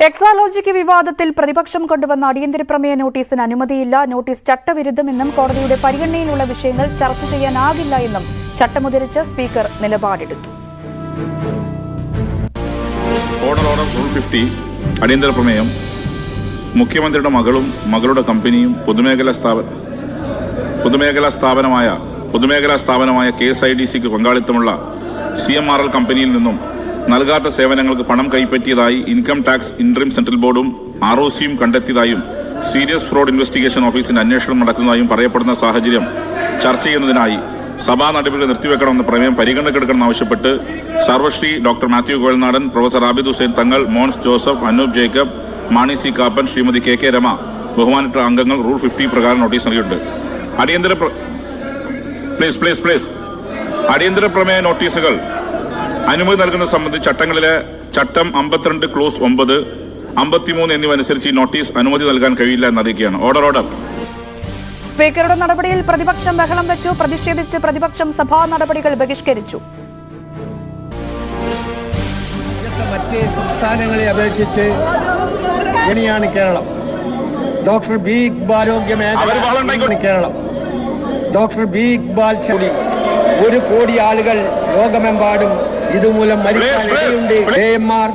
എക്സാലോജിക്ക് വിവാദത്തിൽ പ്രതിപക്ഷം കൊണ്ടുവന്ന അടിയന്തര പ്രമേയ നോട്ടീസിന് അനുമതിയില്ല. നോട്ടീസ് ചട്ടവിരുദ്ധമെന്നും കോടതിയുടെ പരിഗണനയിലുള്ള വിഷയങ്ങൾ ചർച്ച ചെയ്യാനാകില്ല എന്നും ചട്ടമുദ്ധരിച്ച് സ്പീക്കർ നിലപാടെടുത്തു. ഓർഡർ റൂൾ 50 അടിയന്തര പ്രമേയം മുഖ്യമന്ത്രിയുടെ മകളും മകളുടെ കമ്പനിയും പൊതുമേഖലാ സ്ഥാപനമായ KSIDCക്ക് പങ്കാളിത്തമുള്ള CMRL കമ്പനിയിൽ നിന്നും നൽകാത്ത സേവനങ്ങൾക്ക് പണം കൈപ്പറ്റിയതായി ഇൻകം ടാക്സ് ഇന്ററിം സെൻട്രൽ ബോർഡും ROCയും കണ്ടെത്തിയതായും സീരിയസ് ഫ്രോഡ് ഇൻവെസ്റ്റിഗേഷൻ ഓഫീസിന്റെ അന്വേഷണം നടക്കുന്നതായും പറയപ്പെടുന്ന സാഹചര്യം ചർച്ച ചെയ്യുന്നതിനായി സഭാ നടപടികൾ നിർത്തിവെക്കണമെന്ന പ്രമേയം പരിഗണനയ്ക്കെടുക്കണമെന്നാവശ്യപ്പെട്ട് സർവശ്രീ doctor Mathew കോഴൽനാടൻ, professor Abid Hussain Thangal, Mons Joseph, Anoop Jacob, Mani C Kappan, Shrimati KK Rama ബഹുമാനപ്പെട്ട അംഗങ്ങൾ റൂൾ 50 പ്രകാരം നോട്ടീസ് നൽകിയിട്ടുണ്ട്. അടിയന്തര പ്രമേയ നോട്ടീസുകൾ അനുമതി നൽകുന്ന സംബന്ധിച്ച് ചട്ടം 52 ക്ലോസ് 9, 53 എന്നിവ അനുസരിച്ച് ഈ നോട്ടീസ് അനുമതി നൽകാൻ കഴിയില്ല എന്നറിയിക്കുകയാണ്. ഓർഡർ. സ്പീക്കറുടെ നടപടിയിൽ പ്രതിപക്ഷം ബഹളം വെച്ചു. പ്രതിഷേധിച്ച് പ്രതിപക്ഷം സഭാ നടപടികൾ ബഹിഷ്കരിച്ചു. മറ്റ് സംസ്ഥാനങ്ങളെ അപേക്ഷിച്ച് ഇനിയാണ് Keralam. Doctor B Iqbal Keralam. Doctor B Iqbal 1 കോടി ആളുകൾ ലോകമെമ്പാടും ഇതുമൂലം മരിക്കാനിടയുണ്ട്. AMR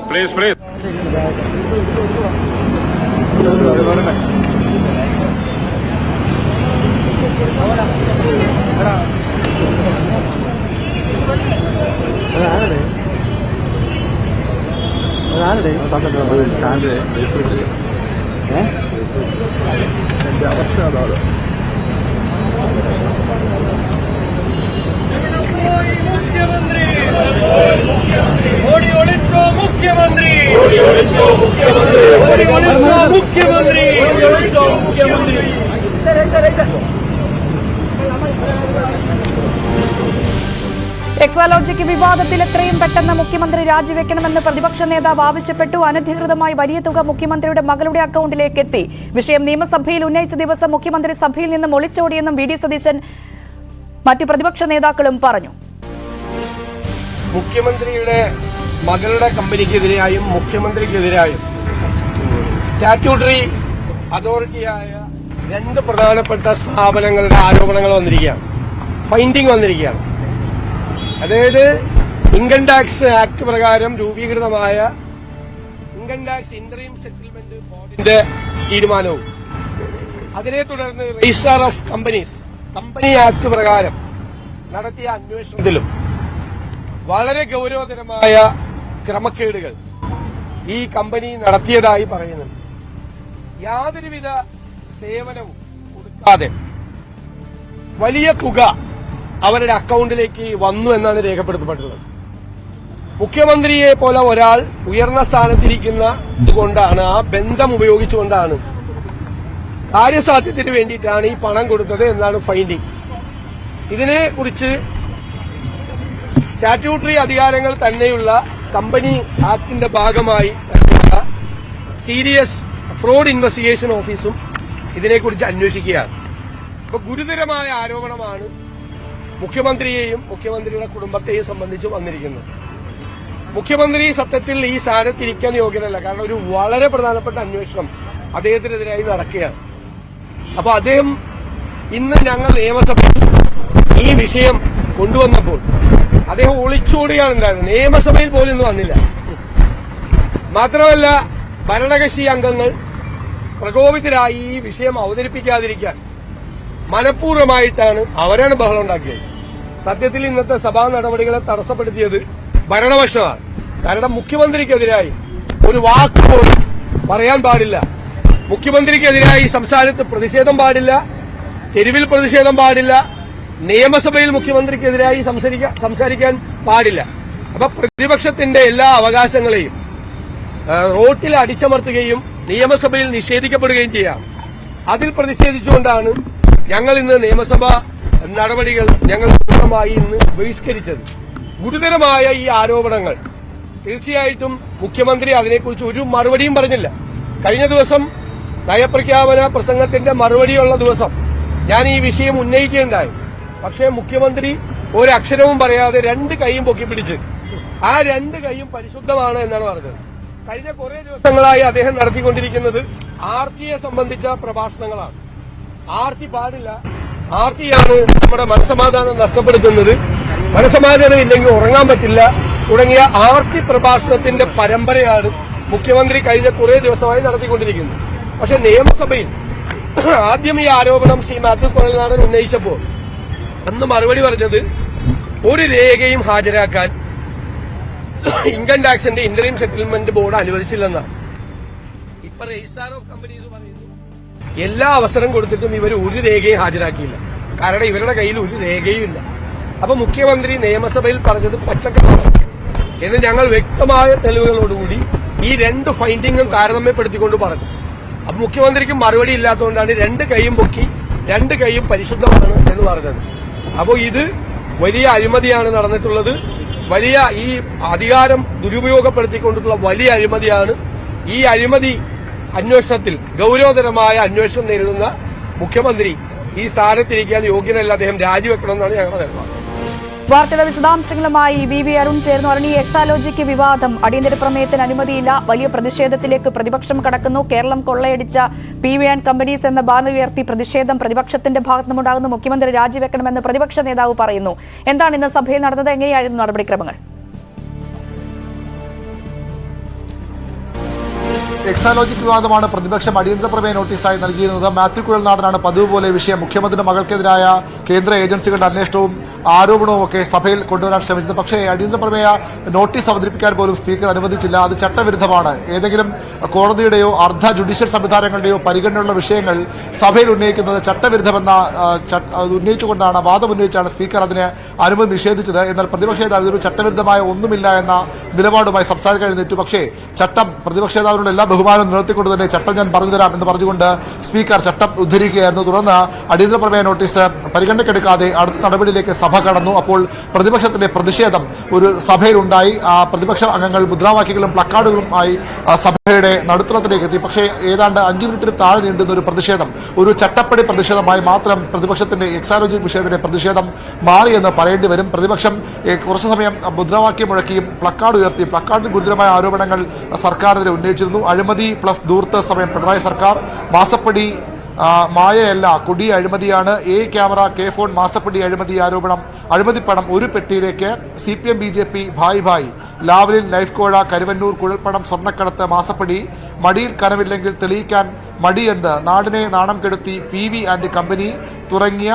എക്സാലോജിക്ക് വിവാദത്തിൽ എത്രയും പെട്ടെന്ന് മുഖ്യമന്ത്രി രാജിവെക്കണമെന്ന് പ്രതിപക്ഷ നേതാവ് ആവശ്യപ്പെട്ടു. അനധികൃതമായി വലിയ തുക മുഖ്യമന്ത്രിയുടെ മകളുടെ അക്കൗണ്ടിലേക്ക് എത്തി. വിഷയം നിയമസഭയിൽ ഉന്നയിച്ച ദിവസം മുഖ്യമന്ത്രി സഭയിൽ നിന്നും ഒളിച്ചോടിയെന്നും VD സതീശൻ മറ്റു പ്രതിപക്ഷ നേതാക്കളും പറഞ്ഞു. മുഖ്യമന്ത്രിയുടെ മകളുടെ കമ്പനിക്കെതിരെയും മുഖ്യമന്ത്രിക്കെതിരായും സ്റ്റാറ്റ്യൂട്ടറി അതോറിറ്റിയായ 2 പ്രധാനപ്പെട്ട സ്ഥാപനങ്ങളുടെ ആരോപണങ്ങൾ വന്നിരിക്കുകയാണ്, ഫൈൻഡിംഗ് വന്നിരിക്കുകയാണ്. അതായത് ഇൻകം ടാക്സ് ആക്ട് പ്രകാരം രൂപീകൃതമായ ഇൻകം ടാക്സ് ഇന്ററിം സെറ്റിൽമെന്റ് ബോർഡിന്റെ തീരുമാനവും അതിനെ തുടർന്ന് രജിസ്ട്രാർ ഓഫ് കമ്പനി ആക്ട് പ്രകാരം നടത്തിയ അന്വേഷണത്തിലും വളരെ ഗൌരവതരമായ ക്രമക്കേടുകൾ ഈ കമ്പനി നടത്തിയതായി പറയുന്നുണ്ട്. യാതൊരുവിധ സേവനവും കൊടുക്കാതെ വലിയ തുക അവരുടെ അക്കൗണ്ടിലേക്ക് വന്നു എന്നാണ് രേഖപ്പെടുത്തപ്പെട്ടുള്ളത്. മുഖ്യമന്ത്രിയെ പോലെ ഒരാൾ ഉയർന്ന സ്ഥാനത്തിരിക്കുന്നതുകൊണ്ടാണ്, ആ ബന്ധം ഉപയോഗിച്ചുകൊണ്ടാണ് കാര്യസാധ്യത്തിന് വേണ്ടിയിട്ടാണ് ഈ പണം കൊടുത്തത് എന്നാണ് ഫൈൻഡിംഗ്. ഇതിനെക്കുറിച്ച് സ്റ്റാറ്റ്യൂട്ടറി അധികാരങ്ങൾ തന്നെയുള്ള കമ്പനി ആക്ടിന്റെ ഭാഗമായി സീരിയസ് ഫ്രോഡ് ഇൻവെസ്റ്റിഗേഷൻ ഓഫീസും ഇതിനെക്കുറിച്ച് അന്വേഷിക്കുകയാണ്. അപ്പൊ ഗുരുതരമായ ആരോപണമാണ് മുഖ്യമന്ത്രിയെയും മുഖ്യമന്ത്രിയുടെ കുടുംബത്തെയും സംബന്ധിച്ച് വന്നിരിക്കുന്നത്. മുഖ്യമന്ത്രി സത്യത്തിൽ ഈ സ്ഥാനത്തിരിക്കാൻ യോഗ്യനല്ല. കാരണം ഒരു വളരെ പ്രധാനപ്പെട്ട അന്വേഷണം അദ്ദേഹത്തിനെതിരായി നടക്കുകയാണ്. അപ്പൊ അദ്ദേഹം ഇന്ന് ഞങ്ങൾ നിയമസഭയിൽ ഈ വിഷയം കൊണ്ടുവന്നപ്പോൾ അദ്ദേഹം ഒളിച്ചോടുകയാണ് ഉണ്ടായിരുന്നത്. നിയമസഭയിൽ പോലും ഇന്ന് വന്നില്ല. മാത്രമല്ല ഭരണകക്ഷി അംഗങ്ങൾ പ്രകോപിതരായി ഈ വിഷയം അവതരിപ്പിക്കാതിരിക്കാൻ മനഃപൂർവ്വമായിട്ടാണ് അവരാണ് ബഹളം ഉണ്ടാക്കിയത്. സത്യത്തിൽ ഇന്നത്തെ സഭാ നടപടികളെ തടസ്സപ്പെടുത്തിയത് ഭരണപക്ഷമാണ്. കാരണം മുഖ്യമന്ത്രിക്കെതിരായി ഒരു വാക്ക് പോലും പറയാൻ പാടില്ല. മുഖ്യമന്ത്രിക്കെതിരായി സംസ്ഥാനത്ത് പ്രതിഷേധം പാടില്ല, തെരുവിൽ പ്രതിഷേധം പാടില്ല, നിയമസഭയിൽ മുഖ്യമന്ത്രിക്കെതിരായി സംസാരിക്കാൻ പാടില്ല. അപ്പൊ പ്രതിപക്ഷത്തിന്റെ എല്ലാ അവകാശങ്ങളെയും റോട്ടിൽ അടിച്ചമർത്തുകയും നിയമസഭയിൽ നിഷേധിക്കപ്പെടുകയും ചെയ്യാം. അതിൽ പ്രതിഷേധിച്ചുകൊണ്ടാണ് ഞങ്ങൾ ഇന്ന് നിയമസഭാ നടപടികൾ ഞങ്ങൾ പൂർണ്ണമായി ഇന്ന് ബഹിഷ്കരിച്ചത്. ഗുരുതരമായ ഈ ആരോപണങ്ങൾ തീർച്ചയായിട്ടും മുഖ്യമന്ത്രി അതിനെക്കുറിച്ച് ഒരു മറുപടിയും പറഞ്ഞില്ല. കഴിഞ്ഞ ദിവസം നയപ്രഖ്യാപന പ്രസംഗത്തിന്റെ മറുപടിയുള്ള ദിവസം ഞാൻ ഈ വിഷയം ഉന്നയിക്കുകയുണ്ടായി. പക്ഷേ മുഖ്യമന്ത്രി ഒരക്ഷരവും പറയാതെ 2 കൈയും പൊക്കിപ്പിടിച്ച് ആ 2 കൈയും പരിശുദ്ധമാണ് എന്നാണ് പറഞ്ഞത്. കഴിഞ്ഞ കുറെ ദിവസങ്ങളായി അദ്ദേഹം നടത്തിക്കൊണ്ടിരിക്കുന്നത് ആർത്തിയെ സംബന്ധിച്ച പ്രഭാഷണങ്ങളാണ്. ആർത്തി പാടില്ല, ആർത്തിയാണ് നമ്മുടെ മനസ്സമാധാനം നഷ്ടപ്പെടുത്തുന്നത്, മനസ്സമാധാനം ഇല്ലെങ്കിൽ ഉറങ്ങാൻ പറ്റില്ല തുടങ്ങിയ ആർത്തി പ്രഭാഷണത്തിന്റെ പരമ്പരയാണ് മുഖ്യമന്ത്രി കഴിഞ്ഞ കുറെ ദിവസമായി നടത്തിക്കൊണ്ടിരിക്കുന്നത്. പക്ഷെ നിയമസഭയിൽ ആദ്യം ഈ ആരോപണം ശ്രീ മാത്യു കുഴൽനാടൻ ഉന്നയിച്ചപ്പോൾ അന്ന് മറുപടി പറഞ്ഞത് ഒരു രേഖയും ഹാജരാക്കാൻ ഇൻകം ടാക്സിന്റെ ഇന്ററിം സെറ്റിൽമെന്റ് ബോർഡ് അനുവദിച്ചില്ലെന്നാണ്. ഇപ്പൊ രജിസ്ട്രാർ ഓഫ് കമ്പനീസ് പറയുന്നു എല്ലാ അവസരം കൊടുത്തിട്ടും ഇവർ ഒരു രേഖയും ഹാജരാക്കിയില്ല. കാരണം ഇവരുടെ കയ്യിൽ ഒരു രേഖയും ഇല്ല. അപ്പൊ മുഖ്യമന്ത്രി നിയമസഭയിൽ പറഞ്ഞത് പച്ചക്കറിയാണ് എന്ന് ഞങ്ങൾ വ്യക്തമായ തെളിവുകളോടുകൂടി ഈ രണ്ട് ഫൈൻഡിങ്ങും താരതമ്യപ്പെടുത്തിക്കൊണ്ട് പറഞ്ഞു. അപ്പൊ മുഖ്യമന്ത്രിക്ക് മറുപടി ഇല്ലാത്തതുകൊണ്ടാണ് രണ്ട് കൈയും പൊക്കി രണ്ട് കൈയും പരിശുദ്ധമാണ് എന്ന് പറഞ്ഞത്. അപ്പോൾ ഇത് വലിയ അഴിമതിയാണ് നടന്നിട്ടുള്ളത്. വലിയ ഈ അധികാരം ദുരുപയോഗപ്പെടുത്തിക്കൊണ്ടിട്ടുള്ള വലിയ അഴിമതിയാണ്. ഈ അഴിമതി അന്വേഷണത്തിൽ ഗൌരവതരമായ അന്വേഷണം നേരിടുന്ന മുഖ്യമന്ത്രി ഈ സ്ഥാനത്തിരിക്കാൻ യോഗ്യനല്ല, അദ്ദേഹം രാജിവെക്കണമെന്നാണ് ഞങ്ങളുടെ നിലപാട്. വാർത്തയുടെ വിശദാംശങ്ങളുമായി വി അരുൺ ചേർന്നു. അരുൺ, ഈ എക്സാലോജിക്ക് വിവാദം, അടിയന്തര പ്രമേയത്തിന് അനുമതിയില്ല, വലിയ പ്രതിഷേധത്തിലേക്ക് പ്രതിപക്ഷം കടക്കുന്നു. കേരളം കൊള്ളയടിച്ച PV കമ്പനീസ് എന്ന ബാനർ ഉയർത്തി പ്രതിഷേധം പ്രതിപക്ഷത്തിന്റെ ഭാഗത്തുനിന്നുണ്ടാകുന്നു. മുഖ്യമന്ത്രി രാജിവെക്കണമെന്ന് പ്രതിപക്ഷ നേതാവ് പറയുന്നു. എന്താണ് ഇന്ന് സഭയിൽ നടന്നത്? എങ്ങനെയായിരുന്നു നടപടിക്രമങ്ങൾ? എക്സാലോജിക് വിവാദമാണ് പ്രതിപക്ഷം അടിയന്തര പ്രമേയ നോട്ടീസായി നൽകിയിരുന്നത്. മാത്യു കുഴൽനാടനാണ് പതിവ് പോലെ വിഷയം മുഖ്യമന്ത്രിയുടെ മകൾക്കെതിരായ കേന്ദ്ര ഏജൻസികളുടെ അന്വേഷണവും ആരോപണവും ഒക്കെ സഭയിൽ കൊണ്ടുവരാൻ ശ്രമിച്ചത്. പക്ഷേ അടിയന്തര പ്രമേയ നോട്ടീസ് അവതരിപ്പിക്കാൻ പോലും സ്പീക്കർ അനുവദിച്ചില്ല. അത് ചട്ടവിരുദ്ധമാണ്. ഏതെങ്കിലും കോടതിയുടെയോ അർദ്ധ ജുഡീഷ്യൽ സംവിധാനങ്ങളുടെയോ പരിഗണനയുള്ള വിഷയങ്ങൾ സഭയിൽ ഉന്നയിക്കുന്നത് ചട്ടവിരുദ്ധമെന്ന ഉന്നയിച്ചുകൊണ്ടാണ്, വാദമുന്നയിച്ചാണ് സ്പീക്കർ അതിന് അനുമതി നിഷേധിച്ചത്. എന്നാൽ പ്രതിപക്ഷ നേതാവ് ഇതൊരു ചട്ടവിരുദ്ധമായ ഒന്നുമില്ല എന്ന നിലപാടുമായി സംസാരിക്കാൻ എഴുന്നേറ്റു. പക്ഷേ ചട്ടം, പ്രതിപക്ഷ നേതാവിനുള്ള എല്ലാ ബഹുമാനം നിലനിർത്തിക്കൊണ്ട് തന്നെ ചട്ടം ഞാൻ പറഞ്ഞുതരാം എന്ന് പറഞ്ഞുകൊണ്ട് സ്പീക്കർ ചട്ടം ഉദ്ധരിക്കുകയായിരുന്നു. തുടർന്ന് അടിയന്തര പ്രമേയ നോട്ടീസ് പരിഗണനയ്ക്കെടുക്കാതെ അടുത്ത നടപടിയിലേക്ക് സഭ കടന്നു. അപ്പോൾ പ്രതിപക്ഷത്തിന്റെ പ്രതിഷേധം ഒരു സഭയിലുണ്ടായി. പ്രതിപക്ഷ അംഗങ്ങൾ മുദ്രാവാക്യങ്ങളും പ്ലക്കാർഡുകളുമായി സഭയുടെ നടുത്തളത്തിലേക്ക് എത്തി. പക്ഷേ ഏതാണ്ട് 5 മിനിറ്റിന് താഴെ നീണ്ടുന്ന ഒരു പ്രതിഷേധം ഒരു ചട്ടപ്പടി പ്രതിഷേധമായി മാത്രം പ്രതിപക്ഷത്തിന്റെ എക്സാലോജി വിഷയത്തിന്റെ പ്രതിഷേധം മാറിയെന്ന് പറയേണ്ടി വരും. പ്രതിപക്ഷം കുറച്ചു സമയം മുദ്രാവാക്യം മുഴക്കിയും പ്ലക്കാർഡ് ഉയർത്തി പ്ലക്കാർഡിൽ ഗുരുതരമായ ആരോപണങ്ങൾ സർക്കാരിനെതിരെ ഉന്നയിച്ചിരുന്നു. അഴിമതി പ്ലസ് ധൂർത്ത് സമയം പിണറായി സർക്കാർ, മാസപ്പടി മായയല്ല കൊടിയ അഴിമതിയാണ്, ക്യാമറ ഫോൺ മാസപ്പടി അഴിമതി ആരോപണം, അഴിമതിപ്പണം ഒരു പെട്ടിയിലേക്ക്, CPM BJP bhai bhai, Lavalin life കോഴ, കരുവന്നൂർ കുഴൽപ്പണം സ്വർണ്ണക്കടത്ത് മാസപ്പടി, മടിയിൽ കനവില്ലെങ്കിൽ തെളിയിക്കാൻ മടിയെന്ന് നാടിനെ നാണം കെടുത്തി PV കമ്പനി തുടങ്ങിയ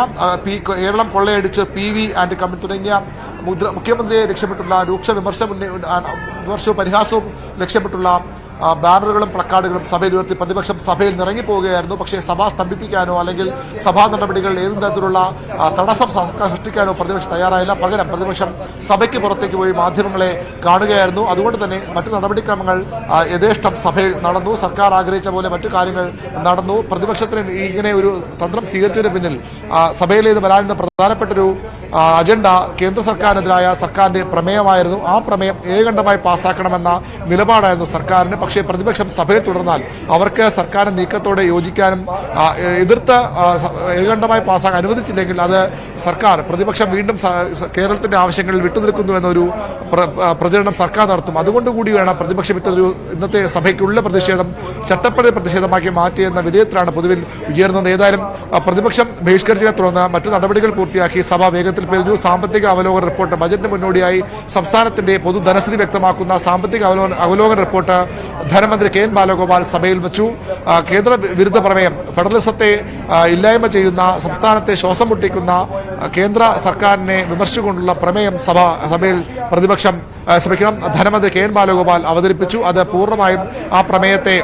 കേരളം കൊള്ളയടിച്ച് PV കമ്പനി തുടങ്ങിയ മുഖ്യമന്ത്രിയെ ലക്ഷ്യമിട്ടുള്ള രൂക്ഷ വിമർശനവും പരിഹാസവും ലക്ഷ്യമിട്ടുള്ള ബാനറുകളും പ്ലക്കാർഡുകളും സഭയിൽ ഉയർത്തി പ്രതിപക്ഷം സഭയിൽ നിറങ്ങിപ്പോവുകയായിരുന്നു. പക്ഷേ സഭ സ്തംഭിപ്പിക്കാനോ അല്ലെങ്കിൽ സഭാ നടപടികൾ ഏതും തരത്തിലുള്ള തടസ്സം സൃഷ്ടിക്കാനോ പ്രതിപക്ഷം തയ്യാറായില്ല. പകരം പ്രതിപക്ഷം സഭയ്ക്ക് പുറത്തേക്ക് പോയി മാധ്യമങ്ങളെ കാണുകയായിരുന്നു. അതുകൊണ്ട് തന്നെ മറ്റു നടപടിക്രമങ്ങൾ യഥേഷ്ടം സഭയിൽ നടന്നു. സർക്കാർ ആഗ്രഹിച്ച പോലെ മറ്റു കാര്യങ്ങൾ നടന്നു. പ്രതിപക്ഷത്തിന് ഇങ്ങനെ ഒരു തന്ത്രം സ്വീകരിച്ചതിന് പിന്നിൽ സഭയിലേത് വരാനുള്ള പ്രധാനപ്പെട്ടൊരു അജണ്ട കേന്ദ്ര സർക്കാരിനെതിരായ സർക്കാരിന്റെ പ്രമേയമായിരുന്നു. ആ പ്രമേയം ഏകണ്ഠമായി പാസ്സാക്കണമെന്ന നിലപാടായിരുന്നു സർക്കാരിന്. പക്ഷേ പ്രതിപക്ഷം സഭയിൽ തുടർന്നാൽ അവർക്ക് സർക്കാരിന്റെ നീക്കത്തോടെ യോജിക്കാനും എതിർത്ത് ഏകണ്ഠമായി പാസ്സാക്കാൻ അനുവദിച്ചില്ലെങ്കിൽ അത് സർക്കാർ പ്രതിപക്ഷം വീണ്ടും കേരളത്തിന്റെ ആവശ്യങ്ങളിൽ വിട്ടുനിൽക്കുന്നു എന്നൊരു പ്രചരണം സർക്കാർ നടത്തും. അതുകൊണ്ടുകൂടി വേണം പ്രതിപക്ഷം ഇന്നത്തെ സഭയ്ക്കുള്ള പ്രതിഷേധം ചട്ടപ്പടി പ്രതിഷേധമാക്കി മാറ്റിയെന്ന വിലയിരുത്തലാണ് പൊതുവിൽ ഉയർന്നത്. ഏതായാലും പ്രതിപക്ഷം ബഹിഷ്കരിച്ചതിനെ തുടർന്ന് മറ്റു നടപടികൾ പൂർത്തിയാക്കി സഭ വേഗത്തിൽ പിരിഞ്ഞു. സാമ്പത്തിക അവലോകന റിപ്പോർട്ട് ബജറ്റിന് മുന്നോടിയായി സംസ്ഥാനത്തിന്റെ പൊതുധനസ്ഥിതി വ്യക്തമാക്കുന്ന സാമ്പത്തിക അവലോകന റിപ്പോർട്ട് ധനമന്ത്രി KN ബാലഗോപാൽ സഭയിൽ വെച്ചു. കേന്ദ്ര വിരുദ്ധ പ്രമേയം ഫെഡറലിസത്തെ ഇല്ലായ്മ ചെയ്യുന്ന, സംസ്ഥാനത്തെ ശ്വാസം മുട്ടിക്കുന്ന കേന്ദ്ര സർക്കാരിനെ വിമർശിച്ചുകൊണ്ടുള്ള പ്രമേയം സഭയിൽ പ്രതിപക്ഷം ധനമന്ത്രി KN ബാലഗോപാൽ അവതരിപ്പിച്ചു. അത് പൂർണ്ണമായും ആ പ്രമേയത്തെ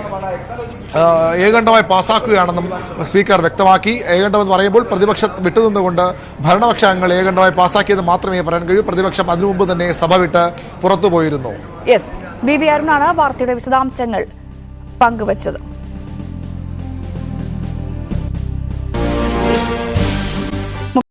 ഏകണ്ഠമായി പാസ്സാക്കുകയാണെന്നും സ്പീക്കർ വ്യക്തമാക്കി. ഏകണ്ഠമെന്ന് പറയുമ്പോൾ പ്രതിപക്ഷം വിട്ടുനിന്നുകൊണ്ട് ഭരണപക്ഷ അംഗങ്ങൾ ഏകണ്ഠമായി പാസ്സാക്കിയത് മാത്രമേ പറയാൻ കഴിയൂ. പ്രതിപക്ഷം അതിനു മുമ്പ് തന്നെ സഭ വിട്ട് പുറത്തുപോയിരുന്നു. വി അരുണാണ് വാർത്തയുടെ വിശദാംശങ്ങൾ പങ്കുവച്ചത്.